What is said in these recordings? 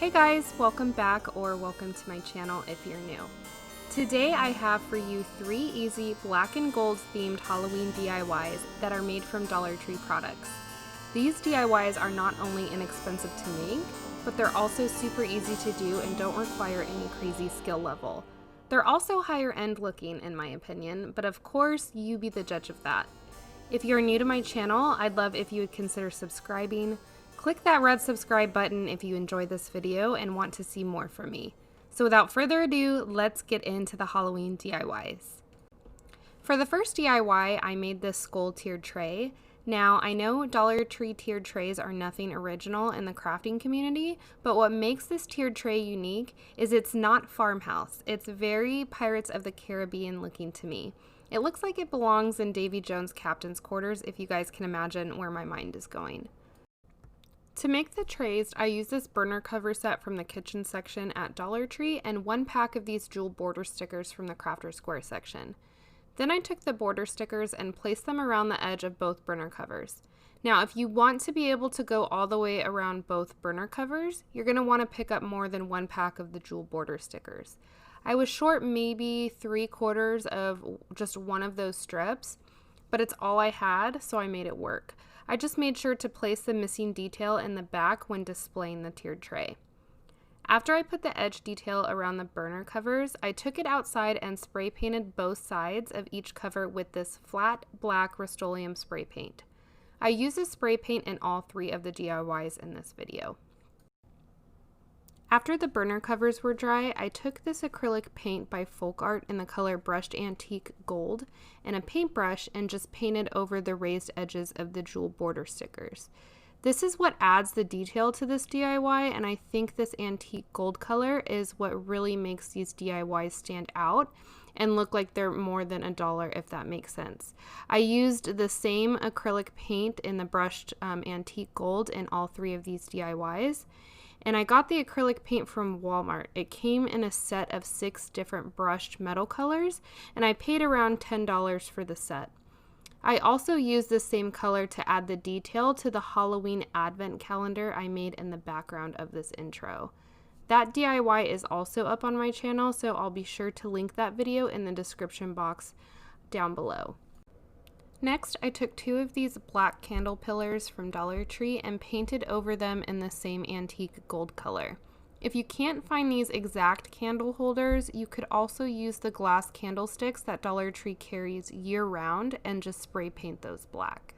Hey guys, welcome back or welcome to my channel if you're new. Today I have for you 3 easy black and gold themed Halloween DIYs that are made from Dollar Tree products. These DIYs are not only inexpensive to make, but they're also super easy to do and don't require any crazy skill level. They're also higher end looking in my opinion, but of course you be the judge of that. If you're new to my channel, I'd love if you would consider subscribing. Click that red subscribe button if you enjoyed this video and want to see more from me. So without further ado, let's get into the Halloween DIYs. For the first DIY, I made this skull tiered tray. Now, I know Dollar Tree tiered trays are nothing original in the crafting community, but what makes this tiered tray unique is it's not farmhouse. It's very Pirates of the Caribbean looking to me. It looks like it belongs in Davy Jones' captain's quarters, if you guys can imagine where my mind is going. To make the trays, I used this burner cover set from the kitchen section at Dollar Tree and 1 pack of these jewel border stickers from the Crafter Square section. Then I took the border stickers and placed them around the edge of both burner covers. Now, if you want to be able to go all the way around both burner covers, you're going to want to pick up more than 1 pack of the jewel border stickers. I was short maybe 3/4 of just one of those strips, but it's all I had, so I made it work. I just made sure to place the missing detail in the back when displaying the tiered tray. After I put the edge detail around the burner covers, I took it outside and spray painted both sides of each cover with this flat black Rust-Oleum spray paint. I used this spray paint in all 3 of the DIYs in this video. After the burner covers were dry, I took this acrylic paint by Folk Art in the color Brushed Antique Gold and a paintbrush and just painted over the raised edges of the jewel border stickers. This is what adds the detail to this DIY, and I think this antique gold color is what really makes these DIYs stand out and look like they're more than $1, if that makes sense. I used the same acrylic paint in the Brushed Antique Gold in all 3 of these DIYs. And I got the acrylic paint from Walmart. It came in a set of 6 different brushed metal colors, and I paid around $10 for the set. I also used the same color to add the detail to the Halloween advent calendar I made in the background of this intro. That DIY is also up on my channel, so I'll be sure to link that video in the description box down below. Next, I took 2 of these black candle pillars from Dollar Tree and painted over them in the same antique gold color. If you can't find these exact candle holders, you could also use the glass candlesticks that Dollar Tree carries year-round and just spray paint those black.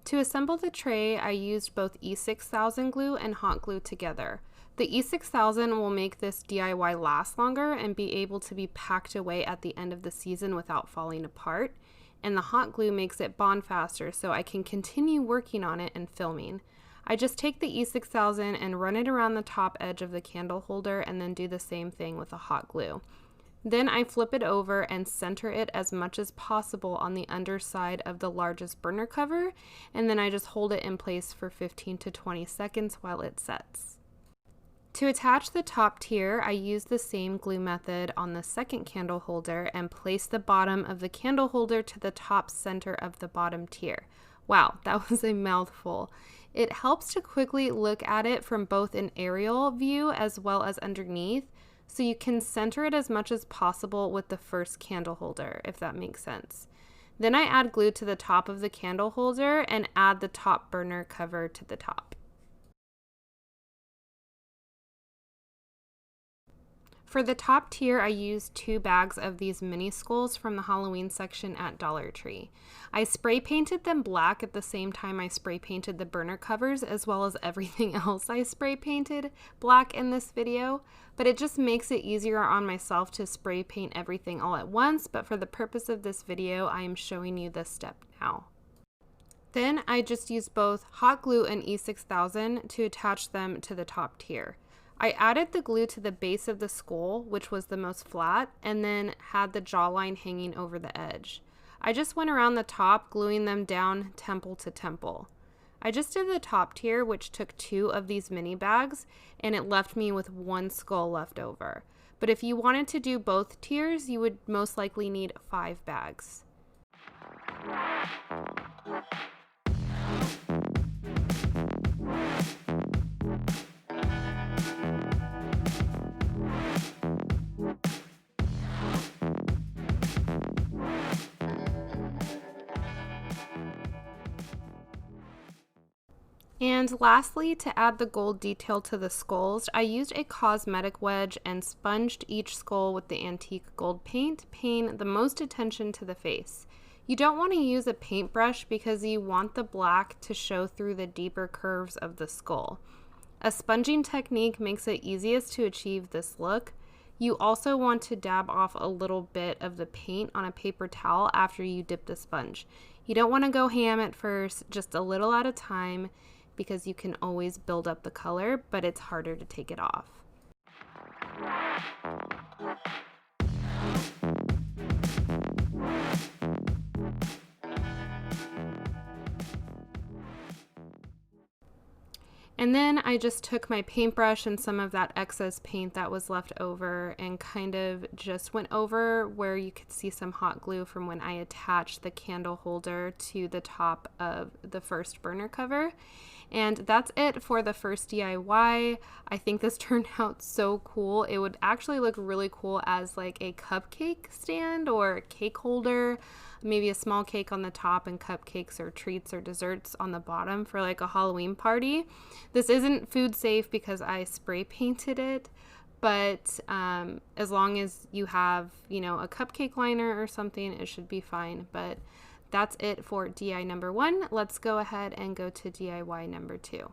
To assemble the tray, I used both E6000 glue and hot glue together. The E6000 will make this DIY last longer and be able to be packed away at the end of the season without falling apart. And the hot glue makes it bond faster so I can continue working on it and filming. I just take the E6000 and run it around the top edge of the candle holder and then do the same thing with the hot glue. Then I flip it over and center it as much as possible on the underside of the largest burner cover, and then I just hold it in place for 15 to 20 seconds while it sets. To attach the top tier, I used the same glue method on the second candle holder and placed the bottom of the candle holder to the top center of the bottom tier. Wow, that was a mouthful. It helps to quickly look at it from both an aerial view as well as underneath, so you can center it as much as possible with the first candle holder, if that makes sense. Then I add glue to the top of the candle holder and add the top burner cover to the top. For the top tier, I used 2 bags of these mini skulls from the Halloween section at Dollar Tree. I spray painted them black at the same time I spray painted the burner covers, as well as everything else I spray painted black in this video, but it just makes it easier on myself to spray paint everything all at once, but for the purpose of this video, I am showing you this step now. Then I just used both hot glue and E6000 to attach them to the top tier. I added the glue to the base of the skull, which was the most flat, and then had the jawline hanging over the edge. I just went around the top, gluing them down temple to temple. I just did the top tier, which took 2 of these mini bags, and it left me with 1 skull left over. But if you wanted to do both tiers, you would most likely need 5 bags. And lastly, to add the gold detail to the skulls, I used a cosmetic wedge and sponged each skull with the antique gold paint, paying the most attention to the face. You don't want to use a paintbrush because you want the black to show through the deeper curves of the skull. A sponging technique makes it easiest to achieve this look. You also want to dab off a little bit of the paint on a paper towel after you dip the sponge. You don't want to go ham at first, just a little at a time, because you can always build up the color, but it's harder to take it off. And then I just took my paintbrush and some of that excess paint that was left over and kind of just went over where you could see some hot glue from when I attached the candle holder to the top of the first burner cover. And that's it for the first DIY. I think this turned out so cool. It would actually look really cool as like a cupcake stand or a cake holder, maybe a small cake on the top and cupcakes or treats or desserts on the bottom for like a Halloween party. This isn't food safe because I spray painted it, but as long as you have, a cupcake liner or something, it should be fine. But that's it for DIY number 1. Let's go ahead and go to DIY number 2.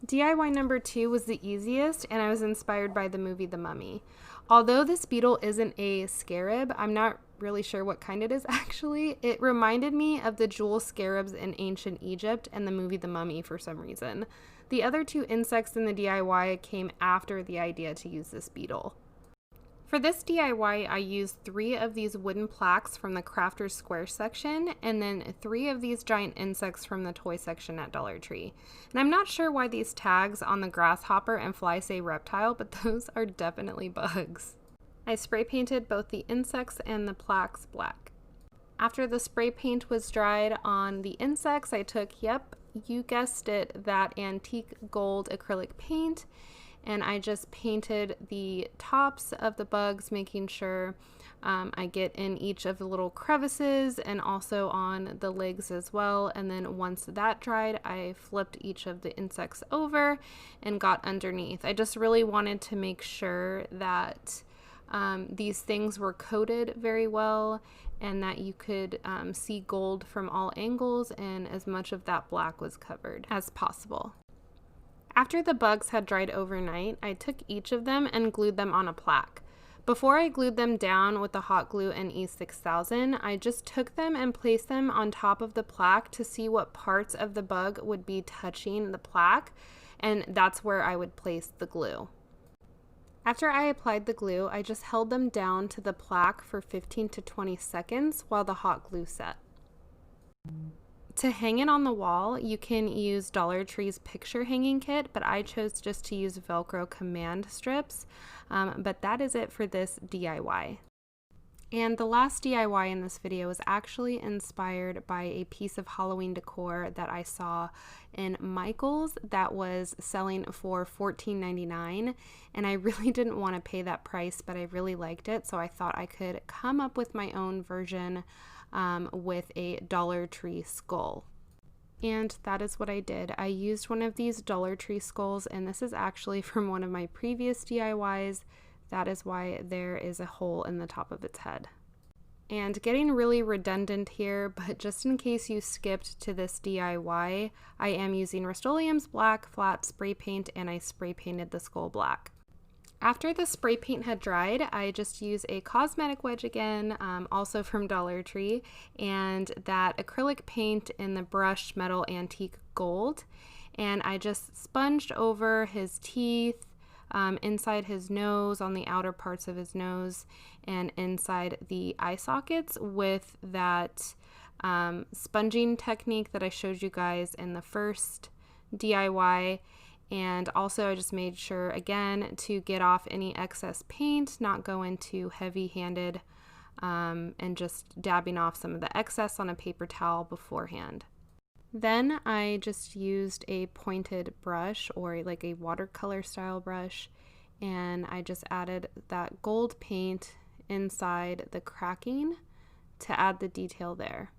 DIY number 2 was the easiest, and I was inspired by the movie The Mummy. Although this beetle isn't a scarab, I'm not really sure what kind it is actually. It reminded me of the jewel scarabs in ancient Egypt and the movie The Mummy for some reason. The other 2 insects in the DIY came after the idea to use this beetle. For this DIY, I used 3 of these wooden plaques from the Crafter's Square section, and then 3 of these giant insects from the toy section at Dollar Tree. And I'm not sure why these tags on the grasshopper and fly say reptile, but those are definitely bugs. I spray painted both the insects and the plaques black. After the spray paint was dried on the insects, I took, yep, you guessed it, that antique gold acrylic paint, and I just painted the tops of the bugs, making sure I get in each of the little crevices and also on the legs as well. And then once that dried, I flipped each of the insects over and got underneath. I just really wanted to make sure that these things were coated very well and that you could see gold from all angles and as much of that black was covered as possible. After the bugs had dried overnight, I took each of them and glued them on a plaque. Before I glued them down with the hot glue and E6000, I just took them and placed them on top of the plaque to see what parts of the bug would be touching the plaque, and that's where I would place the glue. After I applied the glue, I just held them down to the plaque for 15 to 20 seconds while the hot glue set. To hang it on the wall, you can use Dollar Tree's picture hanging kit, but I chose just to use Velcro command strips. But that is it for this DIY. And the last DIY in this video was actually inspired by a piece of Halloween decor that I saw in Michael's that was selling for $14.99, and I really didn't want to pay that price, but I really liked it, so I thought I could come up with my own version with a Dollar Tree skull. And that is what I did. I used one of these Dollar Tree skulls, and this is actually from one of my previous DIYs. That is why there is a hole in the top of its head. And getting really redundant here, but just in case you skipped to this DIY, I am using Rust-Oleum's black flat spray paint, and I spray painted the skull black. After the spray paint had dried, I just used a cosmetic wedge again, also from Dollar Tree, and that acrylic paint in the brushed metal antique gold, and I just sponged over his teeth, inside his nose, on the outer parts of his nose, and inside the eye sockets with that sponging technique that I showed you guys in the first DIY. And also I just made sure again to get off any excess paint, not go into heavy-handed, and just dabbing off some of the excess on a paper towel beforehand. Then I just used a pointed brush or like a watercolor style brush, and I just added that gold paint inside the cracking to add the detail there.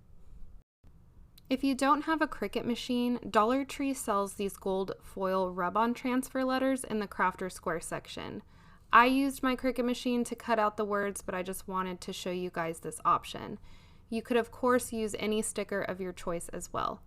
If you don't have a Cricut machine, Dollar Tree sells these gold foil rub-on transfer letters in the Crafter Square section. I used my Cricut machine to cut out the words, but I just wanted to show you guys this option. You could of course use any sticker of your choice as well.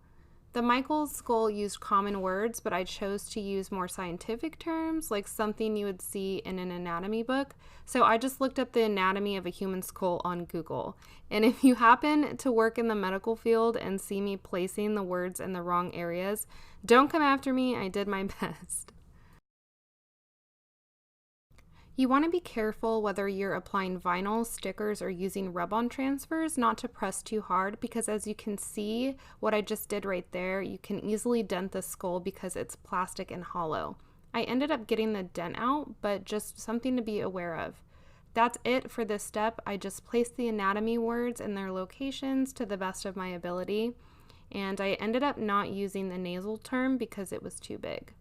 The Michael's skull used common words, but I chose to use more scientific terms, like something you would see in an anatomy book. So I just looked up the anatomy of a human skull on Google. And if you happen to work in the medical field and see me placing the words in the wrong areas, don't come after me, I did my best. You want to be careful whether you're applying vinyl, stickers, or using rub-on transfers not to press too hard, because as you can see, what I just did right there, you can easily dent the skull because it's plastic and hollow. I ended up getting the dent out, but just something to be aware of. That's it for this step. I just placed the anatomy words in their locations to the best of my ability, and I ended up not using the nasal term because it was too big.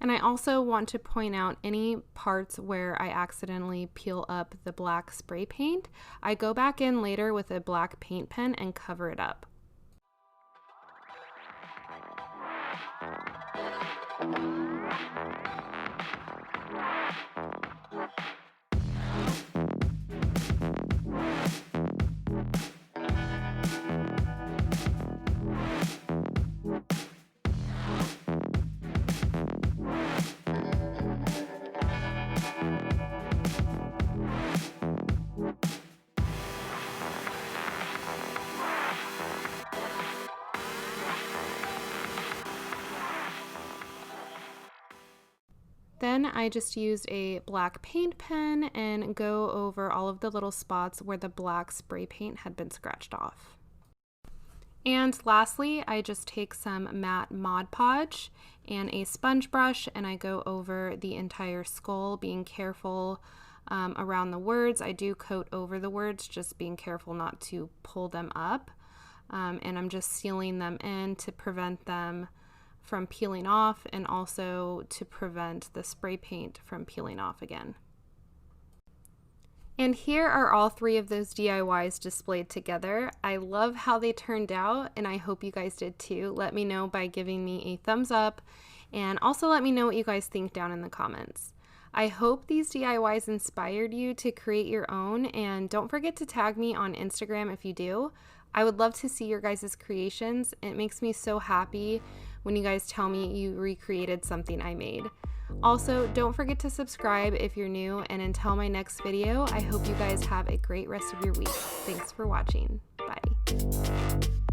And I also want to point out any parts where I accidentally peel up the black spray paint. I go back in later with a black paint pen and cover it up. Then I just used a black paint pen and go over all of the little spots where the black spray paint had been scratched off. And lastly, I just take some matte Mod Podge and a sponge brush and I go over the entire skull, being careful around the words. I do coat over the words, just being careful not to pull them up. And I'm just sealing them in to prevent them from peeling off and also to prevent the spray paint from peeling off again. And here are all three of those DIYs displayed together. I love how they turned out and I hope you guys did too. Let me know by giving me a thumbs up and also let me know what you guys think down in the comments. I hope these DIYs inspired you to create your own, and don't forget to tag me on Instagram if you do. I would love to see your guys' creations. It makes me so happy when you guys tell me you recreated something I made. Also, don't forget to subscribe if you're new, and until my next video, I hope you guys have a great rest of your week. Thanks for watching. Bye.